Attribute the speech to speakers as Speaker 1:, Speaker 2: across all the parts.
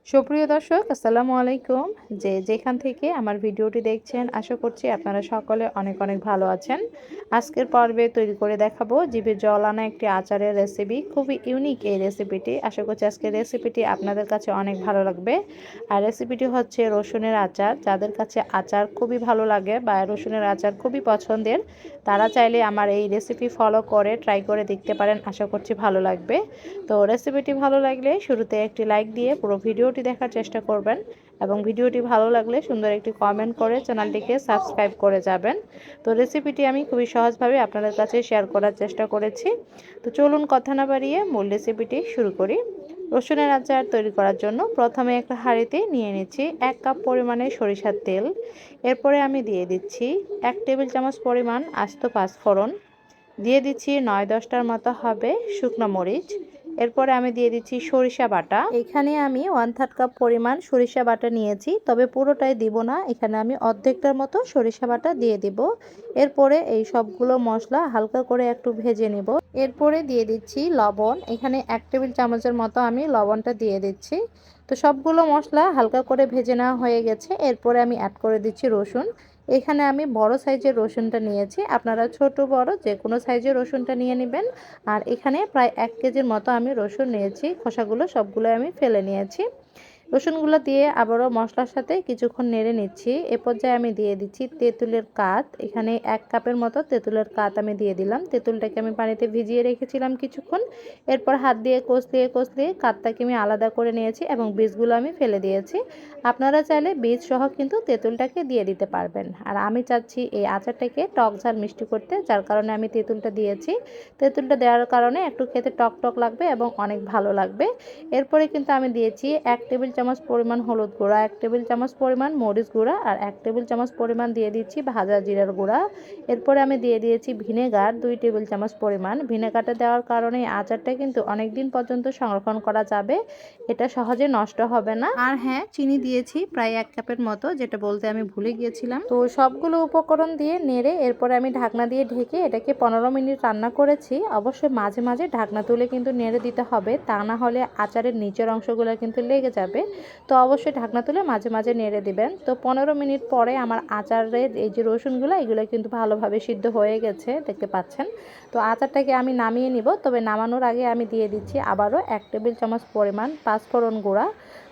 Speaker 1: সুপ্রিয় দর্শক, আসসালামু আলাইকুম। যেখান থেকে আমার ভিডিওটি দেখছেন, আশা করছি আপনারা সকলে অনেক অনেক ভালো আছেন। আজকের পর্বে তৈরি করে দেখাবো জিভে জল আনা একটি আচারের রেসিপি। খুবই ইউনিক এই রেসিপিটি। আশা করছি আজকের রেসিপিটি আপনাদের কাছে অনেক ভালো লাগবে। আর রেসিপিটি হচ্ছে রসুনের আচার। যাদের কাছে আচার খুবই ভালো লাগে বা রসুনের আচার খুবই পছন্দের, তারা চাইলে আমার এই রেসিপি ফলো করে ট্রাই করে দেখতে পারেন। আশা করছি ভালো লাগবে। তো রেসিপিটি ভালো লাগলে শুরুতে একটি লাইক দিয়ে পুরো ভিডিওটি দেখার চেষ্টা করবেন এবং ভিডিওটি ভালো লাগলে সুন্দর একটি কমেন্ট করে চ্যানেলটিকে সাবস্ক্রাইব করে যাবেন। তো রেসিপিটি আমি খুবই সহজভাবে আপনাদের কাছে শেয়ার করার চেষ্টা করেছি। তো চলুন কথা না বাড়িয়ে মূল রেসিপিটি শুরু করি। রসুনের আচার তৈরি করার জন্য প্রথমে একটা হাঁড়িতে নিয়ে নিচ্ছি 1 কাপ পরিমাণে সরিষার তেল। এরপরে আমি দিয়ে দিচ্ছি 1 টেবিল চামচ পরিমাণ আস্ত পাঁচফোড়ন, দিয়ে দিচ্ছি 9-10টার মতো হবে শুকনো মরিচ। এরপরে আমি দিয়ে দিচ্ছি সরিষা বাটা। এখানে আমি 1/3 কাপ পরিমাণ সরিষা বাটা নিয়েছি, তবে পুরোটাই দিব না, এখানে আমি অর্ধেকটার মতো সরিষা বাটা দিয়ে দিব। এরপরে এই সবগুলো মশলা হালকা করে একটু ভেজে নেব। এরপরে দিয়ে দিচ্ছি লবণ, এখানে 1 টেবিল চামচের মতো আমি লবণটা দিয়ে দিচ্ছি। তো সবগুলো মশলা হালকা করে ভেজে নেওয়া হয়ে গেছে। এরপরে আমি অ্যাড করে দিচ্ছি রসুন। এখানে আমি বড় সাইজের রসুনটা নিয়েছি, আপনারা ছোট বড় যে কোনো সাইজের রসুনটা নিয়ে নেবেন। আর এখানে প্রায় 1 কেজির মতো আমি রসুন নিয়েছি, খোসাগুলো সবগুলো আমি ফেলে নিয়েছি। রসুনগুলো দিয়ে আবারও মশলার সাথে কিছুক্ষণ নেড়ে নিচ্ছি। এ পর্যায়ে আমি দিয়ে দিচ্ছি তেঁতুলের কাত। এখানে 1 কাপের মতো তেঁতুলের কাত আমি দিয়ে দিলাম। তেঁতুলটাকে আমি পানিতে ভিজিয়ে রেখেছিলাম কিছুক্ষণ। এরপর হাত দিয়ে কষলিয়ে কষলিয়ে কাতটাকে আমি আলাদা করে নিয়েছি এবং বীজগুলো আমি ফেলে দিয়েছি। আপনারা চাইলে বীজ সহ কিন্তু তেঁতুলটাকে দিয়ে দিতে পারবেন। আর আমি চাচ্ছি এই আচারটাকে টক ঝাল মিষ্টি করতে, যার কারণে আমি তেঁতুলটা দিয়েছি। তেঁতুলটা দেওয়ার কারণে একটু খেতে টক টক লাগবে এবং অনেক ভালো লাগবে। এরপরে কিন্তু আমি দিয়েছি 1 টেবিল চামচ পরিমাণ হলুদ গুঁড়া, 1 টেবিল চামচ পরিমাণ মরিচ গুঁড়া আর 1 টেবিল চামচ পরিমাণ দিয়ে দিচ্ছি ভাজা জিরার গুঁড়া। এরপরে আমি দিয়ে দিয়েছি ভিনেগার 2 টেবিল চামচ পরিমাণ। ভিনেগারটা দেওয়ার কারণে আচারটা কিন্তু অনেক দিন পর্যন্ত সংরক্ষণ করা যাবে, এটা সহজে নষ্ট হবে না। আর হ্যাঁ, চিনি দিয়েছি প্রায় 1 কাপের মতো, যেটা বলতে আমি ভুলে গিয়েছিলাম। তো সবগুলো উপকরণ দিয়ে নেড়ে এরপরে আমি ঢাকনা দিয়ে ঢেকে এটাকে 15 মিনিট রান্না করেছি। অবশ্যই মাঝে মাঝে ঢাকনা তুলে কিন্তু নেড়ে দিতে হবে, তা না হলে আচারের নিচের অংশগুলো কিন্তু লেগে যাবে। তো অবশ্যই ঢাকনা তুলে মাঝে মাঝে নেড়ে দিবেন। তো 15 মিনিট পরে আমার আচারের এই যে রসুনগুলো, এগুলো কিন্তু ভালোভাবে সিদ্ধ হয়ে গেছে, দেখতে পাচ্ছেন। তো আচারটাকে আমি নামিয়ে নিব, তবে নামানোর আগে আমি দিয়ে দিচ্ছি আবারও 1 টেবিল চামচ পরিমাণ পাঁচফোড়ন গুঁড়া।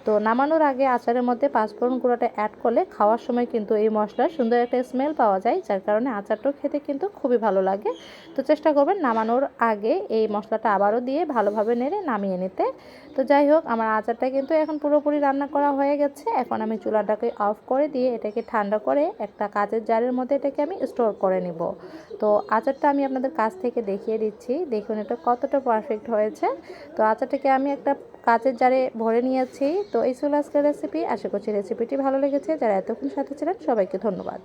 Speaker 1: তো নামানোর আগে আচারের মধ্যে পাঁচফোড়ন গুঁড়োটা অ্যাড করলে খাওয়ার সময় কিন্তু এই মশলার সুন্দর একটা স্মেল পাওয়া যায়, যার কারণে আচারটাও খেতে কিন্তু খুবই ভালো লাগে। তো চেষ্টা করবেন নামানোর আগে এই মশলাটা আবারও দিয়ে ভালোভাবে নেড়ে নামিয়ে নিতে। তো যাই হোক, আমার আচারটা কিন্তু এখন পুরোপুরি রান্না করা হয়ে গেছে। এখন আমি চুলাটাকে অফ করে দিয়ে এটাকে ঠান্ডা করে একটা কাচের জারের মধ্যে এটাকে আমি স্টোর করে নিব। তো আচারটা আমি আপনাদের কাছ থেকে দেখিয়ে দিচ্ছি, দেখুন এটা কতটা পারফেক্ট হয়েছে। তো আচারটাকে আমি একটা কাচের জারে ভরে নিয়েছি। তো এই ছিল আজকের রেসিপি। আশা করছি রেসিপিটি ভালো লেগেছে। যারা এতক্ষণ সাথে ছিলেন সবাইকে ধন্যবাদ।